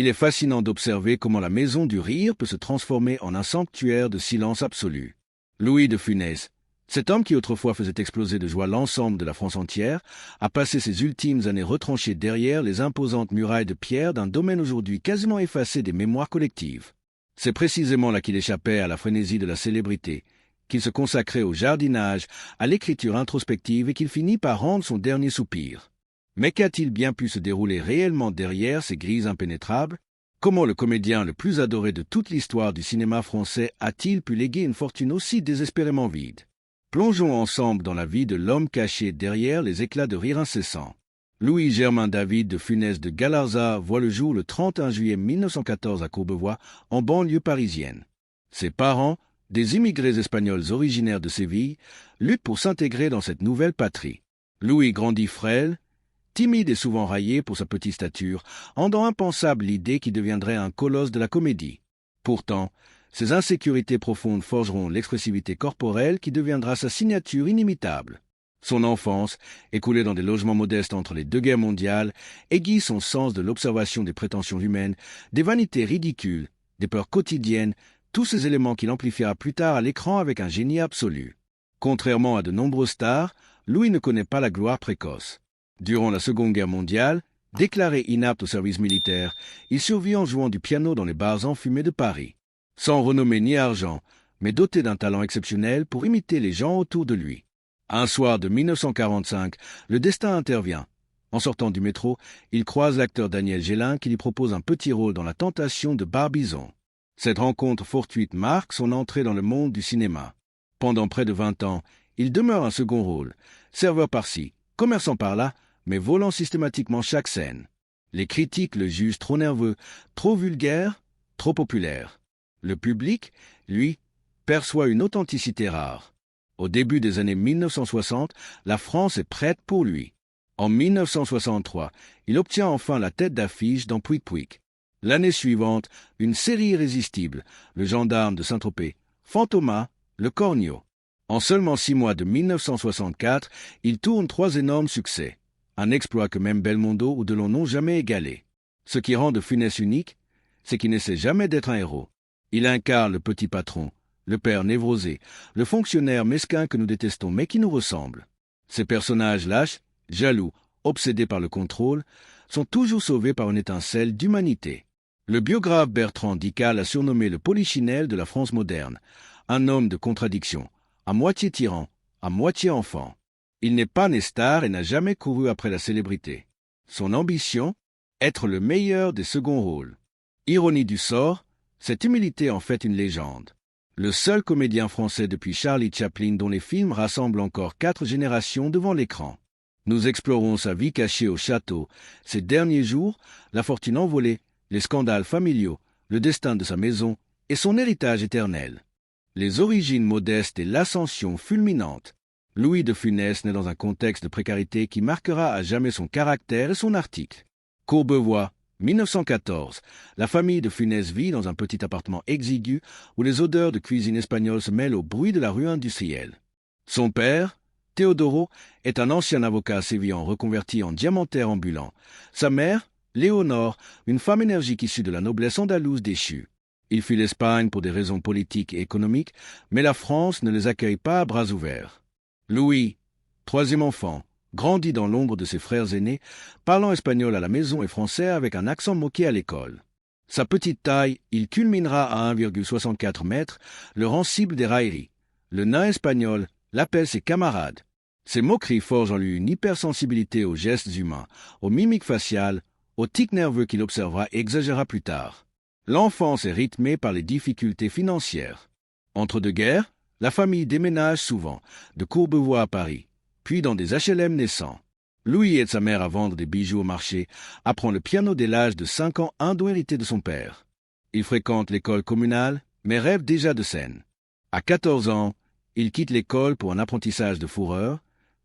Il est fascinant d'observer comment la maison du rire peut se transformer en un sanctuaire de silence absolu. Louis de Funès, cet homme qui autrefois faisait exploser de joie l'ensemble de la France entière, a passé ses ultimes années retranchées derrière les imposantes murailles de pierre d'un domaine aujourd'hui quasiment effacé des mémoires collectives. C'est précisément là qu'il échappait à la frénésie de la célébrité, qu'il se consacrait au jardinage, à l'écriture introspective et qu'il finit par rendre son dernier soupir. Mais qu'a-t-il bien pu se dérouler réellement derrière ces grilles impénétrables? Comment le comédien le plus adoré de toute l'histoire du cinéma français a-t-il pu léguer une fortune aussi désespérément vide? Plongeons ensemble dans la vie de l'homme caché derrière les éclats de rire incessants. Louis-Germain David de Funès de Galarza voit le jour le 31 juillet 1914 à Courbevoie, en banlieue parisienne. Ses parents, des immigrés espagnols originaires de Séville, luttent pour s'intégrer dans cette nouvelle patrie. Louis grandit frêle, timide et souvent raillé pour sa petite stature, rendant impensable l'idée qu'il deviendrait un colosse de la comédie. Pourtant, ses insécurités profondes forgeront l'expressivité corporelle qui deviendra sa signature inimitable. Son enfance, écoulée dans des logements modestes entre les deux guerres mondiales, aiguise son sens de l'observation des prétentions humaines, des vanités ridicules, des peurs quotidiennes, tous ces éléments qu'il amplifiera plus tard à l'écran avec un génie absolu. Contrairement à de nombreux stars, Louis ne connaît pas la gloire précoce. Durant la Seconde Guerre mondiale, déclaré inapte au service militaire, il survit en jouant du piano dans les bars enfumés de Paris. Sans renommée ni argent, mais doté d'un talent exceptionnel pour imiter les gens autour de lui. Un soir de 1945, le destin intervient. En sortant du métro, il croise l'acteur Daniel Gélin qui lui propose un petit rôle dans La Tentation de Barbizon. Cette rencontre fortuite marque son entrée dans le monde du cinéma. Pendant près de 20 ans, il demeure un second rôle, serveur par-ci, commerçant par-là, mais volant systématiquement chaque scène. Les critiques le jugent trop nerveux, trop vulgaire, trop populaire. Le public, lui, perçoit une authenticité rare. Au début des années 1960, la France est prête pour lui. En 1963, il obtient enfin la tête d'affiche dans Pouic Pouic. L'année suivante, une série irrésistible, Le Gendarme de Saint-Tropez, Fantomas, Le Cornio. En seulement 6 mois de 1964, il tourne 3 énormes succès. Un exploit que même Belmondo ou Delon n'ont jamais égalé. Ce qui rend de Funès unique, c'est qu'il n'essaie jamais d'être un héros. Il incarne le petit patron, le père névrosé, le fonctionnaire mesquin que nous détestons mais qui nous ressemble. Ces personnages lâches, jaloux, obsédés par le contrôle, sont toujours sauvés par une étincelle d'humanité. Le biographe Bertrand Dical a surnommé le Polichinelle de la France moderne, un homme de contradiction, à moitié tyran, à moitié enfant. Il n'est pas né star et n'a jamais couru après la célébrité. Son ambition, être le meilleur des seconds rôles. Ironie du sort, cette humilité en fait une légende. Le seul comédien français depuis Charlie Chaplin dont les films rassemblent encore 4 générations devant l'écran. Nous explorons sa vie cachée au château, ses derniers jours, la fortune envolée, les scandales familiaux, le destin de sa maison et son héritage éternel. Les origines modestes et l'ascension fulminante. Louis de Funès naît dans un contexte de précarité qui marquera à jamais son caractère et son article. Courbevoie, 1914. La famille de Funès vit dans un petit appartement exigu où les odeurs de cuisine espagnole se mêlent au bruit de la rue industrielle. Son père, Théodoro, est un ancien avocat sévillan reconverti en diamantaire ambulant. Sa mère, Léonore, une femme énergique issue de la noblesse andalouse déchue. Il fuit l'Espagne pour des raisons politiques et économiques, mais la France ne les accueille pas à bras ouverts. Louis, 3e enfant, grandit dans l'ombre de ses frères aînés, parlant espagnol à la maison et français avec un accent moqué à l'école. Sa petite taille, il culminera à 1,64 mètres, le rend cible des railleries. Le nain espagnol l'appelle ses camarades. Ses moqueries forgent en lui une hypersensibilité aux gestes humains, aux mimiques faciales, aux tics nerveux qu'il observera et exagérera plus tard. L'enfance est rythmée par les difficultés financières. Entre deux guerres, la famille déménage souvent, de Courbevoie à Paris, puis dans des HLM naissants. Louis aide sa mère à vendre des bijoux au marché, apprend le piano dès l'âge de 5 ans, un don hérité de son père. Il fréquente l'école communale, mais rêve déjà de scène. À 14 ans, il quitte l'école pour un apprentissage de fourreur,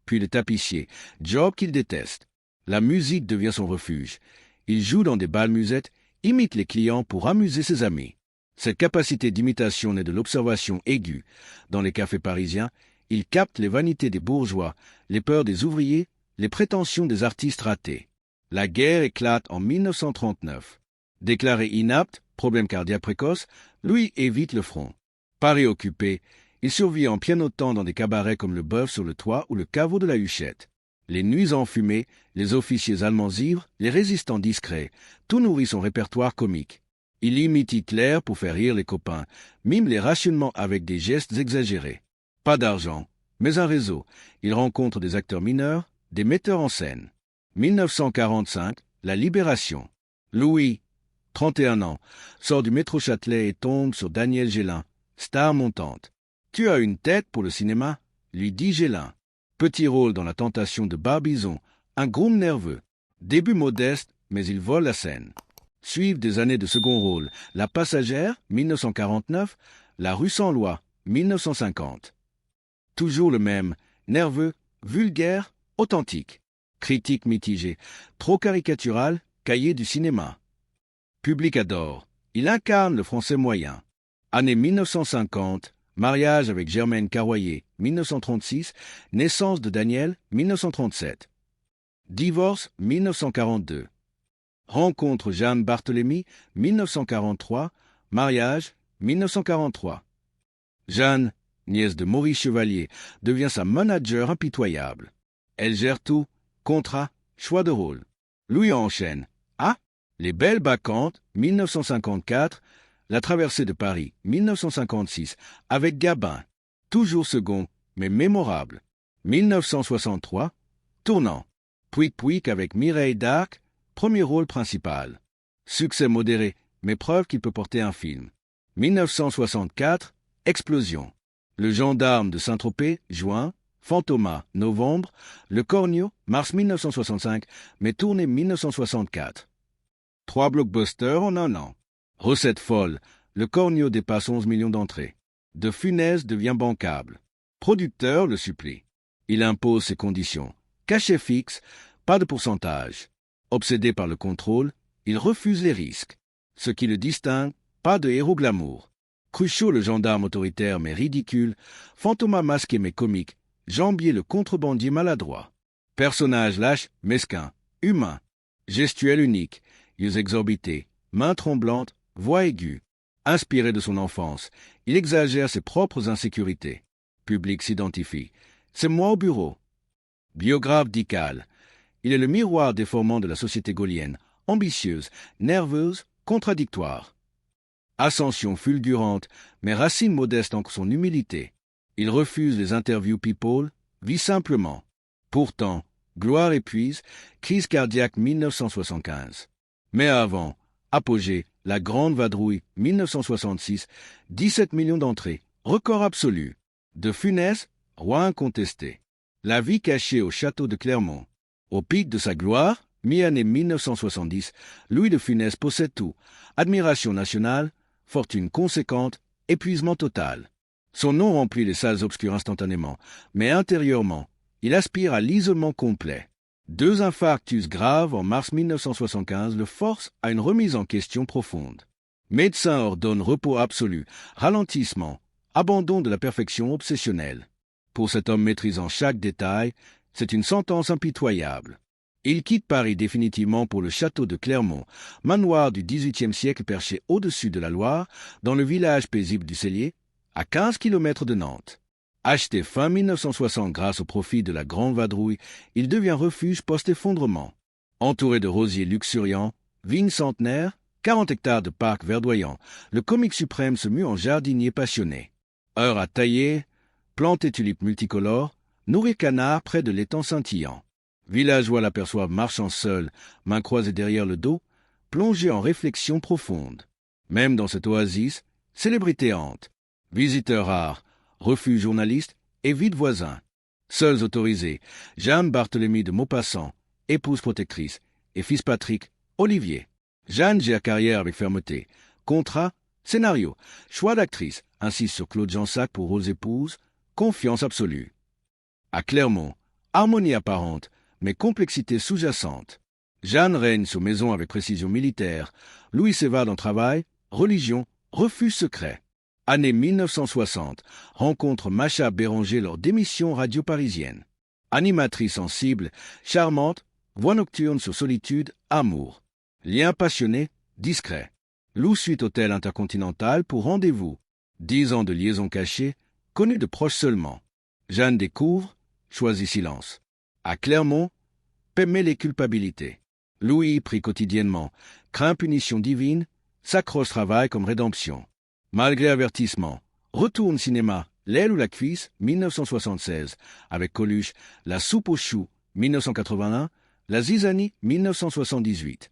puis de tapissier, job qu'il déteste. La musique devient son refuge. Il joue dans des bals musettes, imite les clients pour amuser ses amis. Cette capacité d'imitation naît de l'observation aiguë. Dans les cafés parisiens, il capte les vanités des bourgeois, les peurs des ouvriers, les prétentions des artistes ratés. La guerre éclate en 1939. Déclaré inapte, problème cardiaque précoce, Louis évite le front. Paris occupé, il survit en pianotant dans des cabarets comme le Bœuf sur le Toit ou le Caveau de la Huchette. Les nuits enfumées, les officiers allemands ivres, les résistants discrets, tout nourrit son répertoire comique. Il imite Hitler pour faire rire les copains, mime les rationnements avec des gestes exagérés. Pas d'argent, mais un réseau. Il rencontre des acteurs mineurs, des metteurs en scène. 1945, la Libération. Louis, 31 ans, sort du métro Châtelet et tombe sur Daniel Gélin, star montante. « Tu as une tête pour le cinéma ?» lui dit Gélin. Petit rôle dans La Tentation de Barbizon, un groom nerveux. Début modeste, mais il vole la scène. Suivent des années de second rôle, La Passagère, 1949, La Rue sans loi, 1950. Toujours le même, nerveux, vulgaire, authentique. Critique mitigée, trop caricatural, cahier du cinéma. Public adore. Il incarne le français moyen. Année 1950, mariage avec Germaine Carroyer, 1936, naissance de Daniel, 1937. Divorce, 1942. Rencontre Jeanne Barthélemy, 1943, mariage, 1943. Jeanne, nièce de Maurice Chevalier, devient sa manager impitoyable. Elle gère tout, contrat, choix de rôle. Louis enchaîne. Ah, Les Belles Bacchantes, 1954, La Traversée de Paris, 1956, avec Gabin. Toujours second, mais mémorable. 1963, Tournant. Pouic Pouic avec Mireille d'Arc, premier rôle principal. Succès modéré, mais preuve qu'il peut porter un film. 1964, Explosion. Le Gendarme de Saint-Tropez, juin. Fantômas, novembre. Le Cornio, mars 1965, mais tourné 1964. 3 blockbusters en un an. Recette folle, Le Cornio dépasse 11 millions d'entrées. De Funès devient bancable. Producteur le supplie. Il impose ses conditions. Cachet fixe, pas de pourcentage. Obsédé par le contrôle, il refuse les risques. Ce qui le distingue, pas de héros glamour. Cruchot le gendarme autoritaire mais ridicule, Fantômas masqué mais comique, Jambier le contrebandier maladroit. Personnage lâche, mesquin, humain. Gestuel unique, yeux exorbités, mains tremblantes, voix aiguë. Inspiré de son enfance, il exagère ses propres insécurités. Public s'identifie. C'est moi au bureau. Biographe d'Ical. Il est le miroir déformant de la société gaulienne, ambitieuse, nerveuse, contradictoire. Ascension fulgurante, mais racine modeste en son humilité. Il refuse les interviews people, vit simplement. Pourtant, gloire épuise, crise cardiaque 1975. Mais avant, apogée, La Grande Vadrouille 1966, 17 millions d'entrées, record absolu. De Funès, roi incontesté. La vie cachée au château de Clermont. Au pic de sa gloire, mi-année 1970, Louis de Funès possède tout. Admiration nationale, fortune conséquente, épuisement total. Son nom remplit les salles obscures instantanément, mais intérieurement, il aspire à l'isolement complet. 2 infarctus graves en mars 1975 le forcent à une remise en question profonde. Médecin ordonne repos absolu, ralentissement, abandon de la perfection obsessionnelle. Pour cet homme maîtrisant chaque détail, c'est une sentence impitoyable. Il quitte Paris définitivement pour le château de Clermont, manoir du XVIIIe siècle perché au-dessus de la Loire, dans le village paisible du Cellier, à 15 kilomètres de Nantes. Acheté fin 1960 grâce au profit de la Grande Vadrouille, il devient refuge post-effondrement. Entouré de rosiers luxuriants, vignes centenaires, 40 hectares de parcs verdoyants, le comique suprême se mue en jardinier passionné. Heure à tailler, planter tulipes multicolores, nourrir canards près de l'étang scintillant. Villageois l'aperçoivent marchant seul, mains croisées derrière le dos, plongé en réflexion profonde. Même dans cette oasis, célébrité hante. Visiteurs rares, refus journalistes et vide voisins. Seuls autorisés, Jeanne Barthélemy de Maupassant, épouse protectrice, et fils Patrick, Olivier. Jeanne gère carrière avec fermeté. Contrat, scénario, choix d'actrice, insiste sur Claude Jansac pour rôles épouses, confiance absolue. À Clermont, harmonie apparente, mais complexité sous-jacente. Jeanne règne sur maison avec précision militaire. Louis s'évade en travail, religion, refus secret. Année 1960, rencontre Macha Béranger lors d'émissions radio parisiennes. Animatrice sensible, charmante, voix nocturne sur solitude, amour. Lien passionné, discret. Lou Suite Hôtel Intercontinental pour rendez-vous. 10 ans de liaison cachée, connue de proches seulement. Jeanne découvre, choisit silence. À Clermont, paie les culpabilités. Louis prie quotidiennement, craint punition divine, s'accroche travail comme rédemption. Malgré avertissement, retourne cinéma, L'aile ou la cuisse, 1976, avec Coluche, La soupe aux choux, 1981, La zizanie, 1978.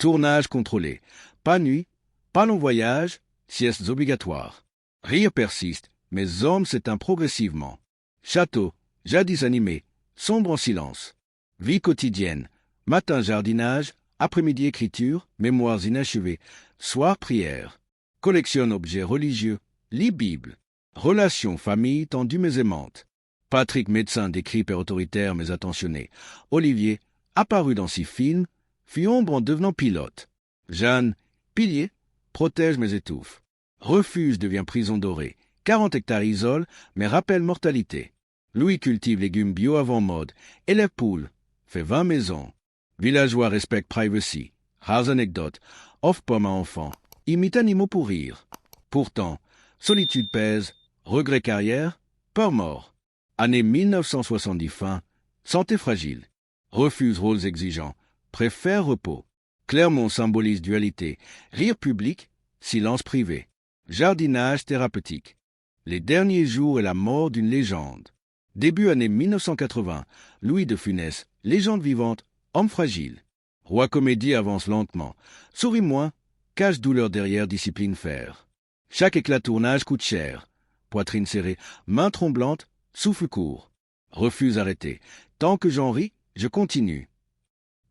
Tournage contrôlé. Pas nuit, pas long voyage, siestes obligatoires. Rire persiste, mais homme s'éteint progressivement. Château, jadis animé, sombre en silence. Vie quotidienne, matin jardinage, après-midi écriture, mémoires inachevées, soir prière. Collectionne objets religieux, lit Bible. Relations famille tendue mais aimante. Patrick médecin décrit père autoritaire mais attentionné. Olivier, apparu dans 6 films, fut ombre en devenant pilote. Jeanne, pilier, protège mais étouffe. Refuge devient prison dorée. 40 hectares isole mais rappelle mortalité. Louis cultive légumes bio avant mode. Élève poule, fait 20 maisons. Villageois respecte privacy. Rares anecdotes. Offre pomme à enfants. Imite animaux pour rire. Pourtant, solitude pèse. Regret carrière. Peur mort. Année 1970 fin. Santé fragile. Refuse rôles exigeants. Préfère repos. Clermont symbolise dualité. Rire public. Silence privé. Jardinage thérapeutique. Les derniers jours et la mort d'une légende. Début année 1980. Louis de Funès. Légende vivante. Homme fragile. Roi comédie avance lentement. Sourit moins. Cache douleur derrière discipline faire. Chaque éclat tournage coûte cher. Poitrine serrée, main tremblante, souffle court. Refuse arrêter. Tant que j'en ris, je continue.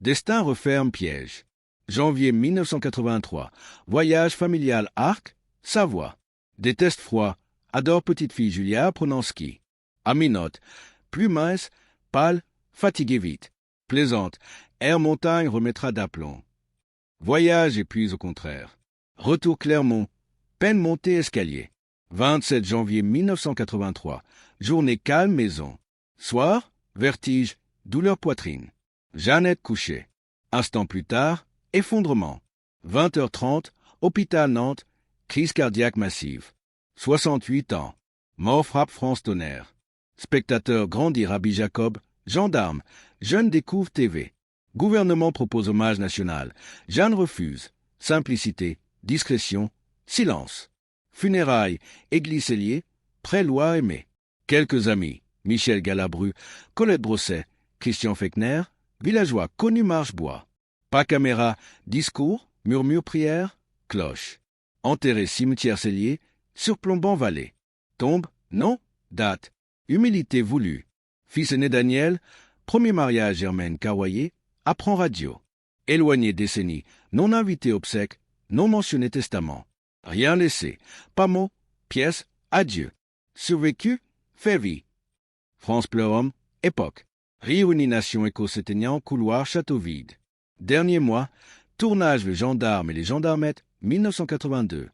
Destin referme piège. Janvier 1983. Voyage familial Arc, Savoie. Déteste froid. Adore petite fille Julia prenant ski. Aminote. Plus mince, pâle, fatiguée vite. Plaisante. Air montagne remettra d'aplomb. Voyage épuise au contraire. Retour Clermont. Peine montée escalier. 27 janvier 1983. Journée calme maison. Soir, vertige, douleur poitrine. Jeannette couchée. Instant plus tard, effondrement. 20h30, hôpital Nantes, crise cardiaque massive. 68 ans. Mort frappe France Tonnerre. Spectateur grandit Rabbi Jacob, gendarme, jeune découvre TV. Gouvernement propose hommage national. Jeanne refuse. Simplicité, discrétion, silence. Funérailles, église Cellier, pré-loi aimé. Quelques amis, Michel Galabru, Colette Brosset, Christian Fechner, villageois connu Marchebois. Pas caméra, discours, murmure prière, cloche. Enterré cimetière Cellier, surplombant vallée. Tombe, non, date, humilité voulue. Fils aîné Daniel, premier mariage Germaine Carroyer, apprend radio. Éloigné décennie, non invité obsèques, non mentionné testament. Rien laissé, pas mot, pièce, adieu. Survécu, fait vie. France pleure homme, époque. Réunion écho s'éteignant, couloir, château vide. Dernier mois, tournage Le Gendarme et les Gendarmettes, 1982.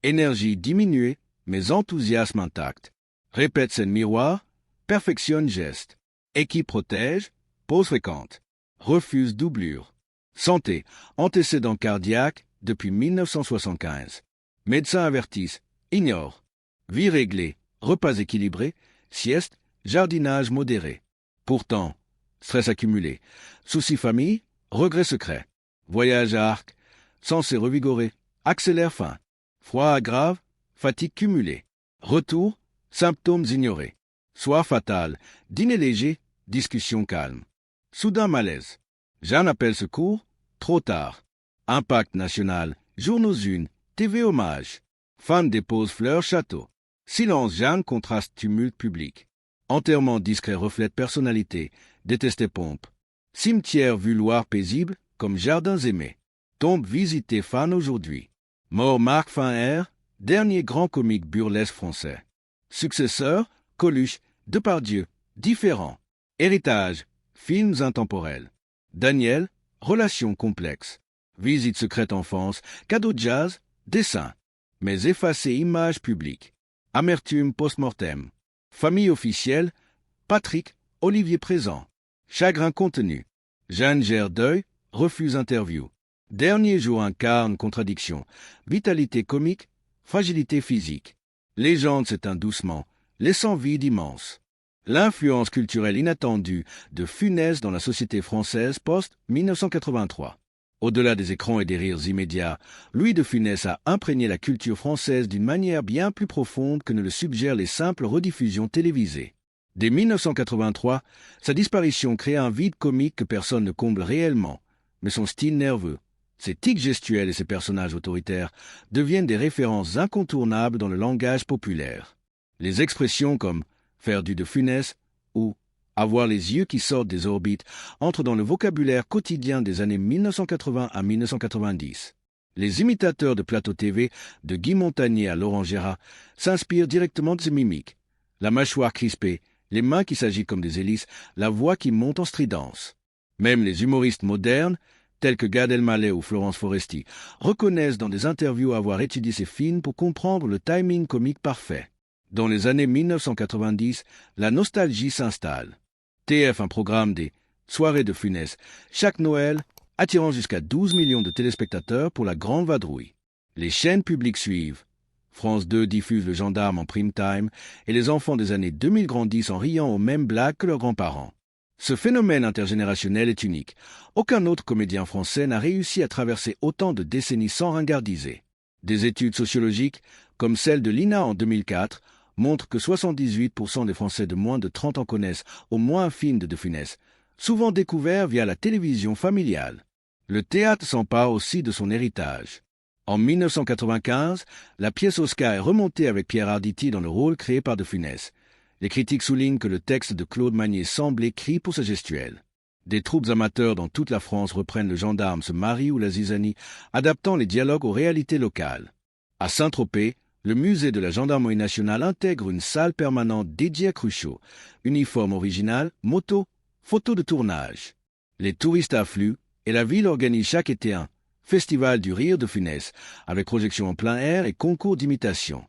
Énergie diminuée, mais enthousiasme intact. Répète scène miroir, perfectionne geste. Équipe protège, pause fréquente. Refuse doublure. Santé, antécédent cardiaque depuis 1975. Médecins avertissent, ignore. Vie réglée, repas équilibré, sieste, jardinage modéré. Pourtant, stress accumulé. Soucis famille, regret secret. Voyage à Arc, censé revigorer, accélère fin. Froid aggrave, fatigue cumulée. Retour, symptômes ignorés. Soir fatal, dîner léger, discussion calme. Soudain malaise. Jeanne appelle secours, trop tard. Impact national, journaux une, TV hommage. Fan dépose fleurs château. Silence Jeanne contraste tumulte public. Enterrement discret reflète personnalité, détesté pompe. Cimetière vue Loire paisible, comme jardins aimés. Tombe visité fan aujourd'hui. Mort Marc Fin-Air, dernier grand comique burlesque français. Successeur, Coluche, Depardieu, différent. Héritage, films intemporels. Daniel, relations complexes. Visite secrète enfance, cadeau de jazz, dessin. Mais effacé image publique. Amertume post-mortem. Famille officielle, Patrick, Olivier présent. Chagrin contenu. Jeanne gère deuil, refuse interview. Dernier jour incarne contradiction, vitalité comique, fragilité physique. Légende s'éteint doucement, laissant vide immense. L'influence culturelle inattendue de Funès dans la société française post-1983. Au-delà des écrans et des rires immédiats, Louis de Funès a imprégné la culture française d'une manière bien plus profonde que ne le suggèrent les simples rediffusions télévisées. Dès 1983, sa disparition crée un vide comique que personne ne comble réellement, mais son style nerveux, ses tics gestuels et ses personnages autoritaires deviennent des références incontournables dans le langage populaire. Les expressions comme « faire du de Funès » ou « avoir les yeux qui sortent des orbites » entrent dans le vocabulaire quotidien des années 1980 à 1990. Les imitateurs de plateau TV, de Guy Montagnier à Laurent Gérard, s'inspirent directement de ces mimiques. La mâchoire crispée, les mains qui s'agitent comme des hélices, la voix qui monte en stridence. Même les humoristes modernes, tels que Gad Elmaleh ou Florence Foresti, reconnaissent dans des interviews avoir étudié ces films pour comprendre le timing comique parfait. Dans les années 1990, la nostalgie s'installe. TF, un programme des Soirées de Funès, chaque Noël, attirant jusqu'à 12 millions de téléspectateurs pour la Grande Vadrouille. Les chaînes publiques suivent. France 2 diffuse Le Gendarme en prime time et les enfants des années 2000 grandissent en riant aux mêmes blagues que leurs grands-parents. Ce phénomène intergénérationnel est unique. Aucun autre comédien français n'a réussi à traverser autant de décennies sans ringardiser. Des études sociologiques, comme celle de l'INA en 2004, montrent que 78% des Français de moins de 30 ans connaissent au moins un film de Funès, souvent découvert via la télévision familiale. Le théâtre s'empare aussi de son héritage. En 1995, la pièce Oscar est remontée avec Pierre Arditi dans le rôle créé par de Funès. Les critiques soulignent que le texte de Claude Magnier semble écrit pour sa gestuelle. Des troupes amateurs dans toute la France reprennent Le Gendarme, se marient ou la zizanie, adaptant les dialogues aux réalités locales. À Saint-Tropez, le musée de la Gendarmerie nationale intègre une salle permanente dédiée à Cruchot, uniforme original, moto, photos de tournage. Les touristes affluent et la ville organise chaque été un Festival du rire de Funès, avec projection en plein air et concours d'imitation.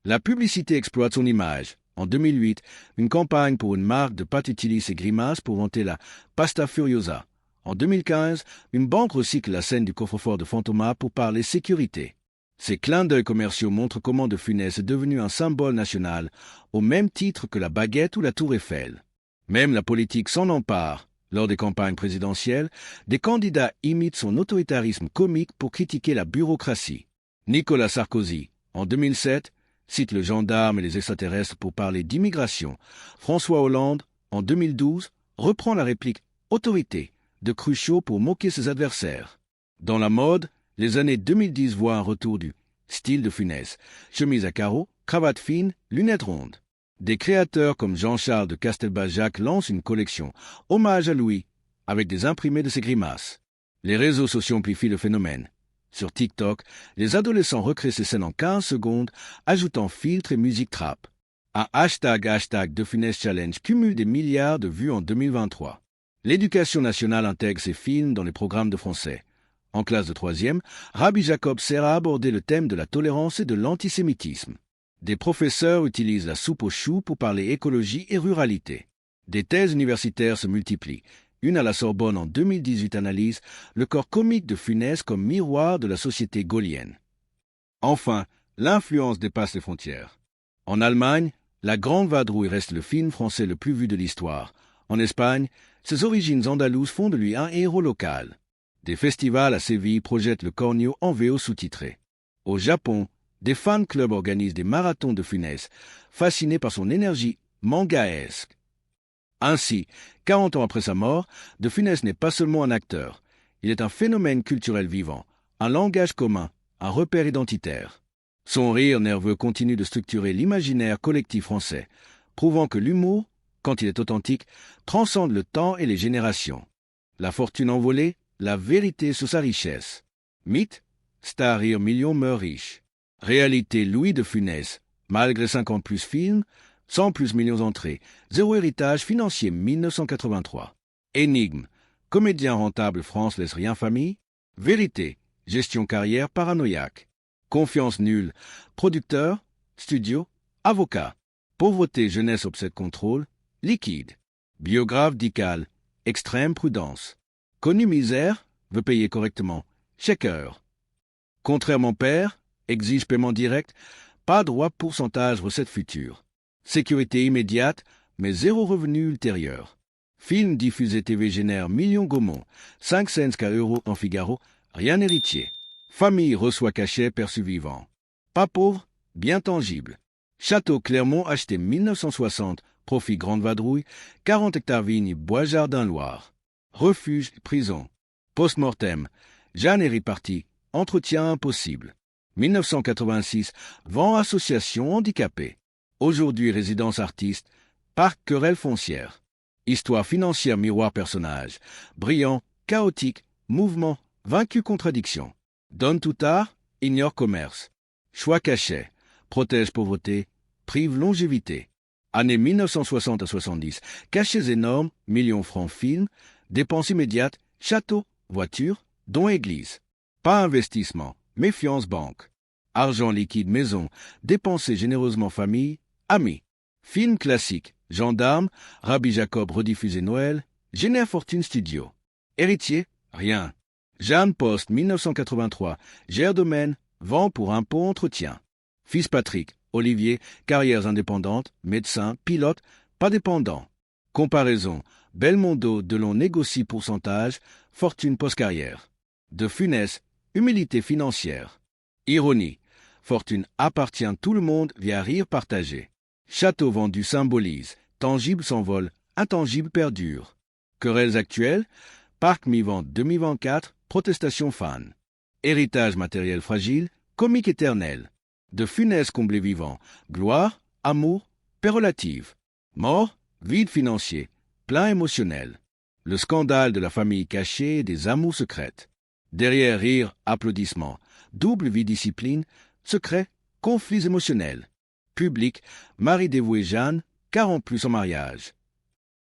La publicité exploite son image. En 2008, une campagne pour une marque de pâte utilise ses grimaces pour vanter la Pasta Furiosa. En 2015, une banque recycle la scène du coffre-fort de Fantômas pour parler sécurité. Ces clins d'œil commerciaux montrent comment de Funès est devenu un symbole national, au même titre que la baguette ou la tour Eiffel. Même la politique s'en empare. Lors des campagnes présidentielles, des candidats imitent son autoritarisme comique pour critiquer la bureaucratie. Nicolas Sarkozy, en 2007, cite le gendarme et les extraterrestres pour parler d'immigration. François Hollande, en 2012, reprend la réplique « autorité » de Cruchot pour moquer ses adversaires. Dans la mode, les années 2010 voient un retour du style de Funès, chemise à carreaux, cravate fine, lunettes rondes. Des créateurs comme Jean-Charles de Castelbajac lancent une collection « Hommage à Louis » avec des imprimés de ses grimaces. Les réseaux sociaux amplifient le phénomène. Sur TikTok, les adolescents recréent ces scènes en 15 secondes, ajoutant filtres et musique trap. Un hashtag de Funès Challenge cumule des milliards de vues en 2023. L'éducation nationale intègre ces films dans les programmes de français. En classe de 3e, Rabbi Jacob sert à aborder le thème de la tolérance et de l'antisémitisme. Des professeurs utilisent la soupe aux choux pour parler écologie et ruralité. Des thèses universitaires se multiplient. Une à la Sorbonne en 2018 analyse le corps comique de Funès comme miroir de la société gaulienne. Enfin, l'influence dépasse les frontières. En Allemagne, La Grande Vadrouille reste le film français le plus vu de l'histoire. En Espagne, ses origines andalouses font de lui un héros local. Des festivals à Séville projettent le Cornio en VO sous-titré. Au Japon, des fan clubs organisent des marathons de Funès, fascinés par son énergie mangaesque. Ainsi, 40 ans après sa mort, de Funès n'est pas seulement un acteur. Il est un phénomène culturel vivant, un langage commun, un repère identitaire. Son rire nerveux continue de structurer l'imaginaire collectif français, prouvant que l'humour, quand il est authentique, transcende le temps et les générations. La fortune envolée, la vérité sur sa richesse. Mythe, star rire million meurt riche. Réalité Louis de Funès, malgré 50 plus films, 100 plus millions d'entrées, zéro héritage financier 1983. Énigme, comédien rentable France laisse rien famille. Vérité, gestion carrière paranoïaque. Confiance nulle, producteur, studio, avocat. Pauvreté, jeunesse obsède contrôle, liquide. Biographe dical, extrême prudence. Connu misère, veut payer correctement, Checker. Contrairement père, exige paiement direct, pas droit pourcentage recettes futures. Sécurité immédiate, mais zéro revenu ultérieur. Film diffusé TV génère millions Gaumont, 5 cents qu'à euro en Figaro, rien héritier. Famille reçoit cachet perçu vivant. Pas pauvre, bien tangible. Château Clermont acheté 1960, profit Grande Vadrouille, 40 hectares vignes, Bois-Jardin Loire. Refuge, prison. Post-mortem, Jeanne est répartie, entretien impossible. 1986, vent association handicapée. Aujourd'hui résidence artiste, parc querelle foncière. Histoire financière miroir personnage. Brillant, chaotique, mouvement, vaincu contradiction. Donne tout art, ignore commerce. Choix cachet, protège pauvreté, prive longévité. Années 1960 à 70, cachets énormes, millions francs film, dépenses immédiates, château, voiture, dons église. Pas investissement, méfiance banque. Argent liquide maison, dépensé généreusement famille, amis. Film classique, gendarme, Rabbi Jacob rediffusé Noël, Génère Fortune Studio. Héritier, rien. Jeanne Post 1983, gère domaine, vend pour impôt entretien. Fils Patrick, Olivier, carrières indépendantes, médecin, pilote, pas dépendant. Comparaison, Belmondo, Delon négocie pourcentage, fortune post-carrière. De Funès, humilité financière. Ironie, fortune appartient tout le monde via rire partagé. Château vendu symbolise, tangible s'envole, intangible perdure. Querelles actuelles, parc mi-vente 2024, protestation fan. Héritage matériel fragile, comique éternel. De Funès comblé vivant, gloire, amour, paix relative. Mort, vide financier, plein émotionnel. Le scandale de la famille cachée et des amours secrètes. Derrière rire, applaudissements, double vie discipline, secret, conflits émotionnels. Public, mari dévoué Jeanne, 40 plus en mariage.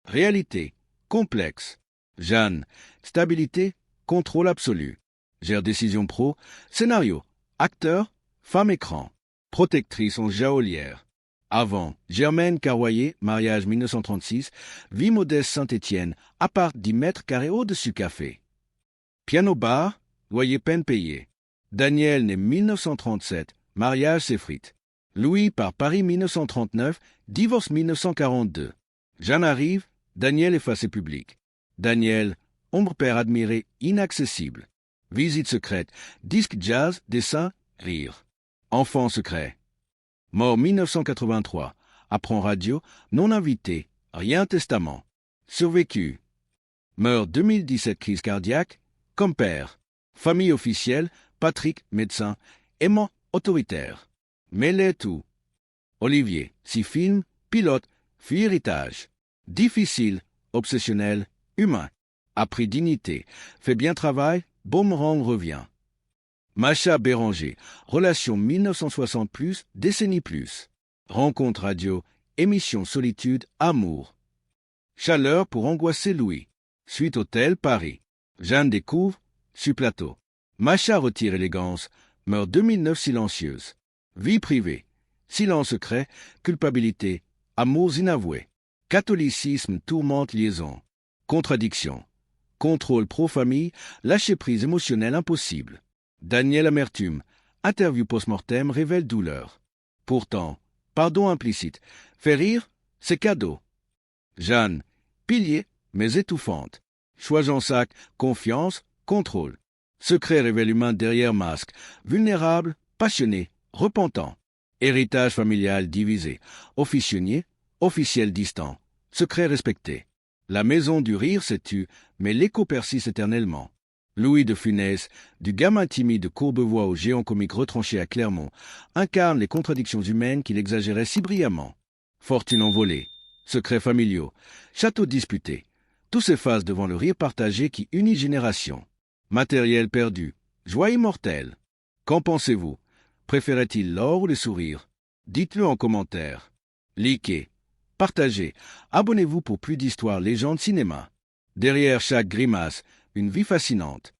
Réalité, complexe. Jeanne, stabilité, contrôle absolu. Gère décision pro, scénario, acteur, femme écran. Protectrice en jaolière. Avant, Germaine Carroyer, mariage 1936, vie modeste Saint-Étienne, appart 10 mètres carrés au-dessus café. Piano bar, loyer peine payé. Daniel né 1937, mariage s'effrite. Louis par Paris 1939, divorce 1942. Jeanne arrive, Daniel effacé public. Daniel, ombre père admiré, inaccessible. Visite secrète, disque jazz, dessin, rire. Enfant secret. Mort 1983, apprend radio, non invité, rien testament. Survécu. Meurt 2017 crise cardiaque, comme père. Famille officielle, Patrick, médecin, aimant, autoritaire. Mêlait tout. Olivier, 6 films, pilote, fut héritage. Difficile, obsessionnel, humain. Appris dignité, fait bien travail, boomerang revient. Macha Béranger, relation 1960 plus, décennie plus. Rencontre radio, émission solitude, amour. Chaleur pour angoisser Louis. Suite hôtel, Paris. Jeanne découvre, sur plateau. Macha retire élégance, meurt 2009 silencieuse. Vie privée, silence secret, culpabilité, amours inavoués. Catholicisme tourmente liaison. Contradiction. Contrôle pro-famille, lâcher prise émotionnelle impossible. Daniel Amertume, interview post-mortem révèle douleur. Pourtant, pardon implicite, fait rire, c'est cadeau. Jeanne, pilier, mais étouffante. Choix Jean-Sac, confiance, contrôle. Secret révèle humain derrière masque, vulnérable, passionné, repentant. Héritage familial divisé, officionnier, officiel distant, secret respecté. La maison du rire s'est tue, mais l'écho persiste éternellement. Louis de Funès, du gamin timide de Courbevoie au géant comique retranché à Clermont, incarne les contradictions humaines qu'il exagérait si brillamment. Fortune envolée, secrets familiaux, châteaux disputés, tout s'efface devant le rire partagé qui unit générations. Matériel perdu, joie immortelle. Qu'en pensez-vous? Préférait-il l'or ou les sourires? Dites-le en commentaire. Likez, partagez, abonnez-vous pour plus d'histoires légendes cinéma. Derrière chaque grimace, une vie fascinante.